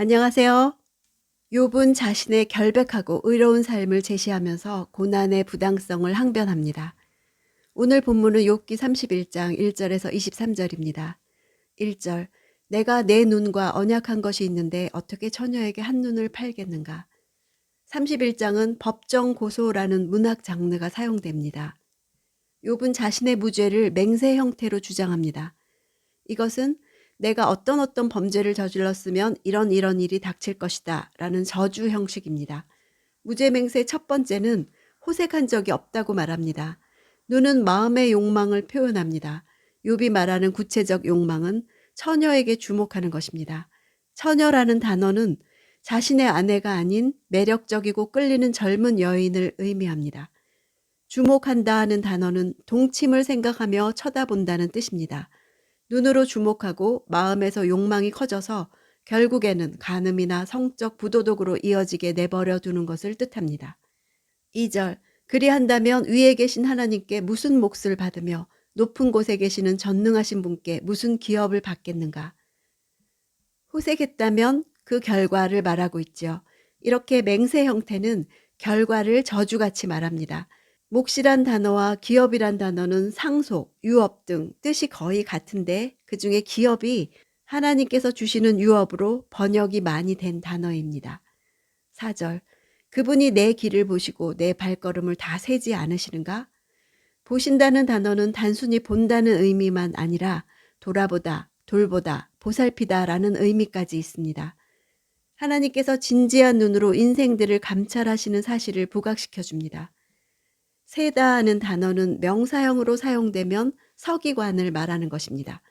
안녕하세요. 욥은 자신의 결백하고 의로운 삶을 제시하면서 고난의 부당성을 항변합니다. 오늘 본문은 욥기 31장 1절에서 23절입니다. 1절 내가 내 눈과 언약한 것이 있는데 어떻게 처녀에게 한눈을 팔겠는가. 31장은 법정 고소라는 문학 장르가 사용됩니다. 욥은 자신의 무죄를 맹세 형태로 주장합니다. 이것은 내가 어떤 범죄를 저질렀으면 이런 일이 닥칠 것이다 라는 저주 형식입니다. 무죄맹세 첫 번째는 호색한 적이 없다고 말합니다. 눈은 마음의 욕망을 표현합니다. 욥이 말하는 구체적 욕망은 처녀에게 주목하는 것입니다. 처녀라는 단어는 자신의 아내가 아닌 매력적이고 끌리는 젊은 여인을 의미합니다. 주목한다 하는 단어는 동침을 생각하며 쳐다본다는 뜻입니다. 눈으로 주목하고 마음에서 욕망이 커져서 결국에는 간음이나 성적 부도덕으로 이어지게 내버려 두는 것을 뜻합니다. 2절 그리한다면 위에 계신 하나님께 무슨 몫을 받으며 높은 곳에 계시는 전능하신 분께 무슨 기업을 받겠는가. 호색했다면 그 결과를 말하고 있죠. 이렇게 맹세 형태는 결과를 저주같이 말합니다. 몫이란 단어와 기업이란 단어는 상속, 유업 등 뜻이 거의 같은데 그중에 기업이 하나님께서 주시는 유업으로 번역이 많이 된 단어입니다. 4절 그분이 내 길을 보시고 내 발걸음을 다 세지 않으시는가? 보신다는 단어는 단순히 본다는 의미만 아니라 돌아보다, 돌보다, 보살피다 라는 의미까지 있습니다. 하나님께서 진지한 눈으로 인생들을 감찰하시는 사실을 부각시켜 줍니다. 세다하는 단어는 명사형으로 사용되면 서기관을 말하는 것입니다.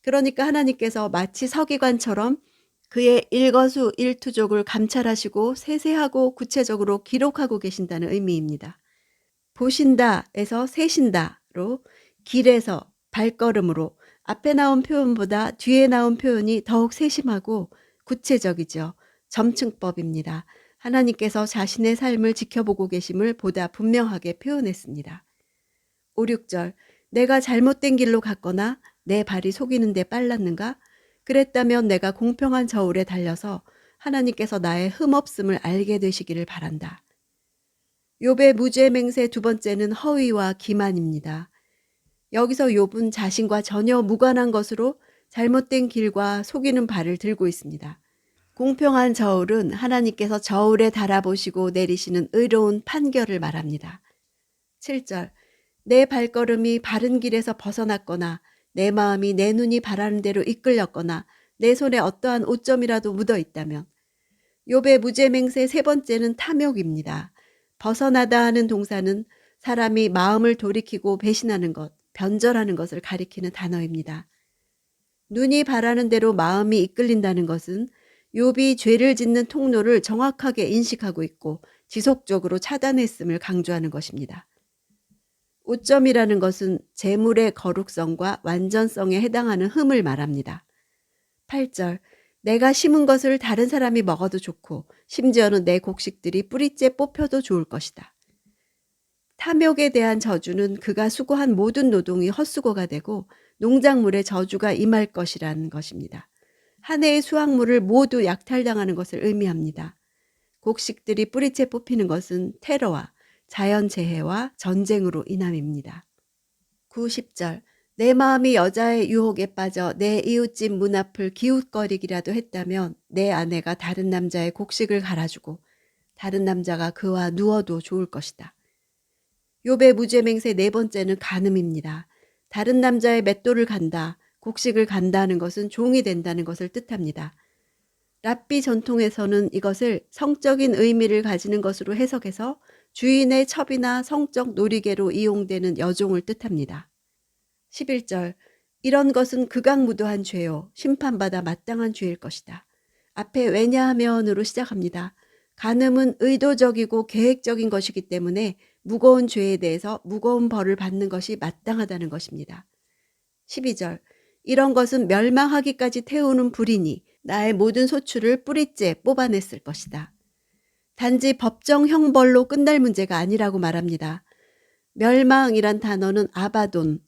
그러니까 하나님께서 마치 서기관처럼 그의 일거수일투족을 감찰하시고 세세하고 구체적으로 기록하고 계신다는 의미입니다. 보신다에서 세신다로 길에서 발걸음으로 앞에 나온 표현보다 뒤에 나온 표현이 더욱 세심하고 구체적이죠. 점층법입니다. 하나님께서 자신의 삶을 지켜보고 계심을 보다 분명하게 표현했습니다. 5, 6절 내가 잘못된 길로 갔거나 내 발이 속이는 데 빨랐는가? 그랬다면 내가 공평한 저울에 달려서 하나님께서 나의 흠없음을 알게 되시기를 바란다. 욥의 무죄 맹세 두 번째는 허위와 기만입니다. 여기서 욥은 자신과 전혀 무관한 것으로 잘못된 길과 속이는 발을 들고 있습니다. 공평한 저울은 하나님께서 저울에 달아보시고 내리시는 의로운 판결을 말합니다. 7절 내 발걸음이 바른 길에서 벗어났거나 내 마음이 내 눈이 바라는 대로 이끌렸거나 내 손에 어떠한 오점이라도 묻어 있다면. 욥의 무죄맹세 세 번째는 탐욕입니다. 벗어나다 하는 동사는 사람이 마음을 돌이키고 배신하는 것, 변절하는 것을 가리키는 단어입니다. 눈이 바라는 대로 마음이 이끌린다는 것은 욥이 죄를 짓는 통로를 정확하게 인식하고 있고 지속적으로 차단했음을 강조하는 것입니다. 오점이라는 것은 재물의 거룩성과 완전성에 해당하는 흠을 말합니다. 8절 내가 심은 것을 다른 사람이 먹어도 좋고 심지어는 내 곡식들이 뿌리째 뽑혀도 좋을 것이다. 탐욕에 대한 저주는 그가 수고한 모든 노동이 헛수고가 되고 농작물의 저주가 임할 것이라는 것입니다. 한 해의 수확물을 모두 약탈당하는 것을 의미합니다. 곡식들이 뿌리째 뽑히는 것은 테러와 자연재해와 전쟁으로 인함입니다. 90절 내 마음이 여자의 유혹에 빠져 내 이웃집 문 앞을 기웃거리기라도 했다면 내 아내가 다른 남자의 곡식을 갈아주고 다른 남자가 그와 누워도 좋을 것이다. 욥의 무죄맹세 네 번째는 간음입니다. 다른 남자의 맷돌을 간다, 곡식을 간다는 것은 종이 된다는 것을 뜻합니다. 랍비 전통에서는 이것을 성적인 의미를 가지는 것으로 해석해서 주인의 첩이나 성적 놀이개로 이용되는 여종을 뜻합니다. 11절 이런 것은 극악무도한 죄요 심판받아 마땅한 죄일 것이다. 앞에 왜냐하면으로 시작합니다. 간음은 의도적이고 계획적인 것이기 때문에 무거운 죄에 대해서 무거운 벌을 받는 것이 마땅하다는 것입니다. 12절 이런 것은 멸망하기까지 태우는 불이니 나의 모든 소출을 뿌리째 뽑아냈을 것이다. 단지 법정 형벌로 끝날 문제가 아니라고 말합니다. 멸망이란 단어는 아바돈,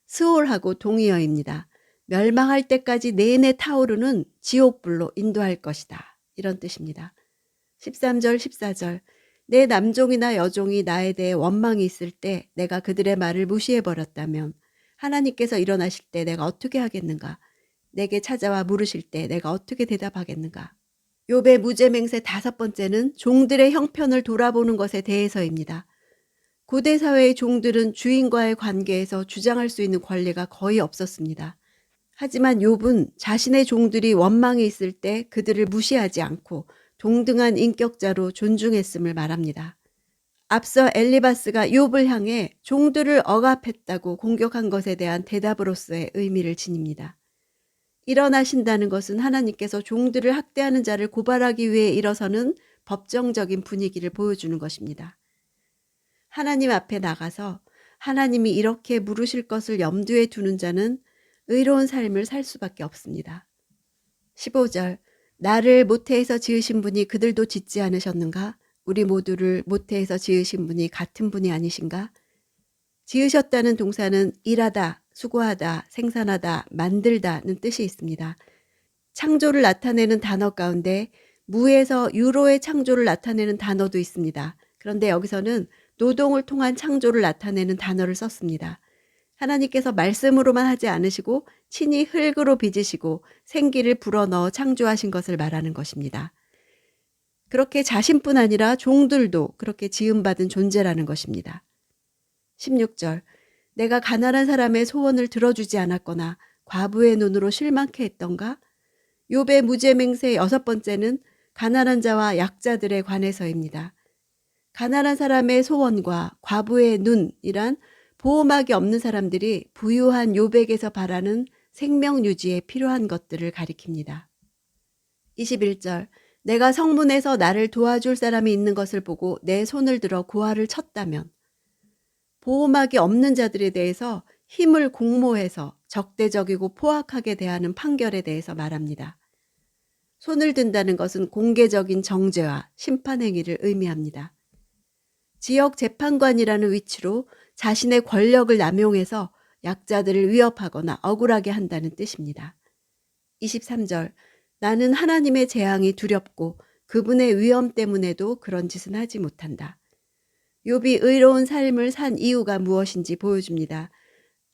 스올하고 동의어입니다. 멸망할 때까지 내내 타오르는 지옥불로 인도할 것이다. 이런 뜻입니다. 13절 14절 내 남종이나 여종이 나에 대해 원망이 있을 때 내가 그들의 말을 무시해버렸다면 하나님께서 일어나실 때 내가 어떻게 하겠는가? 내게 찾아와 물으실 때 내가 어떻게 대답하겠는가? 욥의 무죄맹세 5번째는 종들의 형편을 돌아보는 것에 대해서입니다. 고대 사회의 종들은 주인과의 관계에서 주장할 수 있는 권리가 거의 없었습니다. 하지만 욥은 자신의 종들이 원망이 있을 때 그들을 무시하지 않고 동등한 인격자로 존중했음을 말합니다. 앞서 엘리바스가 욥을 향해 종들을 억압했다고 공격한 것에 대한 대답으로서의 의미를 지닙니다. 일어나신다는 것은 하나님께서 종들을 학대하는 자를 고발하기 위해 일어서는 법정적인 분위기를 보여주는 것입니다. 하나님 앞에 나가서 하나님이 이렇게 물으실 것을 염두에 두는 자는 의로운 삶을 살 수밖에 없습니다. 15절 나를 모태에서 지으신 분이 그들도 짓지 않으셨는가? 우리 모두를 모태에서 지으신 분이 같은 분이 아니신가? 지으셨다는 동사는 일하다, 수고하다, 생산하다, 만들다는 뜻이 있습니다. 창조를 나타내는 단어 가운데 무에서 유로의 창조를 나타내는 단어도 있습니다. 그런데 여기서는 노동을 통한 창조를 나타내는 단어를 썼습니다. 하나님께서 말씀으로만 하지 않으시고 친히 흙으로 빚으시고 생기를 불어넣어 창조하신 것을 말하는 것입니다. 그렇게 자신뿐 아니라 종들도 그렇게 지음받은 존재라는 것입니다. 16절 내가 가난한 사람의 소원을 들어주지 않았거나 과부의 눈으로 실망케 했던가? 욥의 무죄맹세 6번째는 가난한 자와 약자들에 관해서입니다. 가난한 사람의 소원과 과부의 눈이란 보호막이 없는 사람들이 부유한 욥에게서 바라는 생명 유지에 필요한 것들을 가리킵니다. 21절 내가 성문에서 나를 도와줄 사람이 있는 것을 보고 내 손을 들어 고아를 쳤다면 보호막이 없는 자들에 대해서 힘을 공모해서 적대적이고 포악하게 대하는 판결에 대해서 말합니다. 손을 든다는 것은 공개적인 정죄와 심판 행위를 의미합니다. 지역 재판관이라는 위치로 자신의 권력을 남용해서 약자들을 위협하거나 억울하게 한다는 뜻입니다. 23절 나는 하나님의 재앙이 두렵고 그분의 위엄 때문에도 그런 짓은 하지 못한다. 욥이 의로운 삶을 산 이유가 무엇인지 보여줍니다.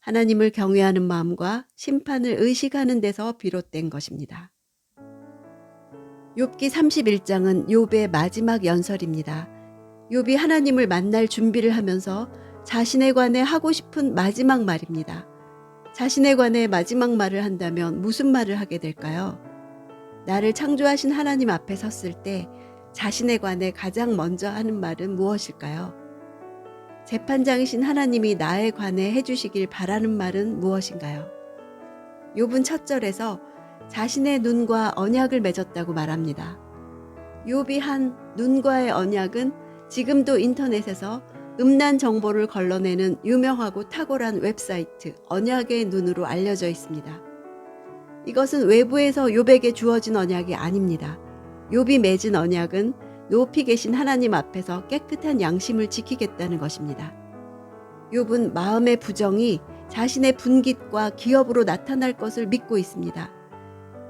하나님을 경외하는 마음과 심판을 의식하는 데서 비롯된 것입니다. 욥기 31장은 욥의 마지막 연설입니다. 욥이 하나님을 만날 준비를 하면서 자신에 관해 하고 싶은 마지막 말입니다. 자신에 관해 마지막 말을 한다면 무슨 말을 하게 될까요? 나를 창조하신 하나님 앞에 섰을 때 자신에 관해 가장 먼저 하는 말은 무엇일까요? 재판장이신 하나님이 나에 관해 해주시길 바라는 말은 무엇인가요? 욥은 첫 절에서 자신의 눈과 언약을 맺었다고 말합니다. 욥이 한 눈과의 언약은 지금도 인터넷에서 음란 정보를 걸러내는 유명하고 탁월한 웹사이트 언약의 눈으로 알려져 있습니다. 이것은 외부에서 욥에게 주어진 언약이 아닙니다. 욥이 맺은 언약은 높이 계신 하나님 앞에서 깨끗한 양심을 지키겠다는 것입니다. 욥은 마음의 부정이 자신의 분깃과 기업으로 나타날 것을 믿고 있습니다.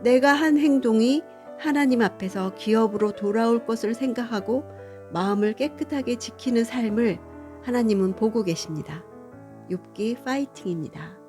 내가 한 행동이 하나님 앞에서 기업으로 돌아올 것을 생각하고 마음을 깨끗하게 지키는 삶을 하나님은 보고 계십니다. 욥기 파이팅입니다.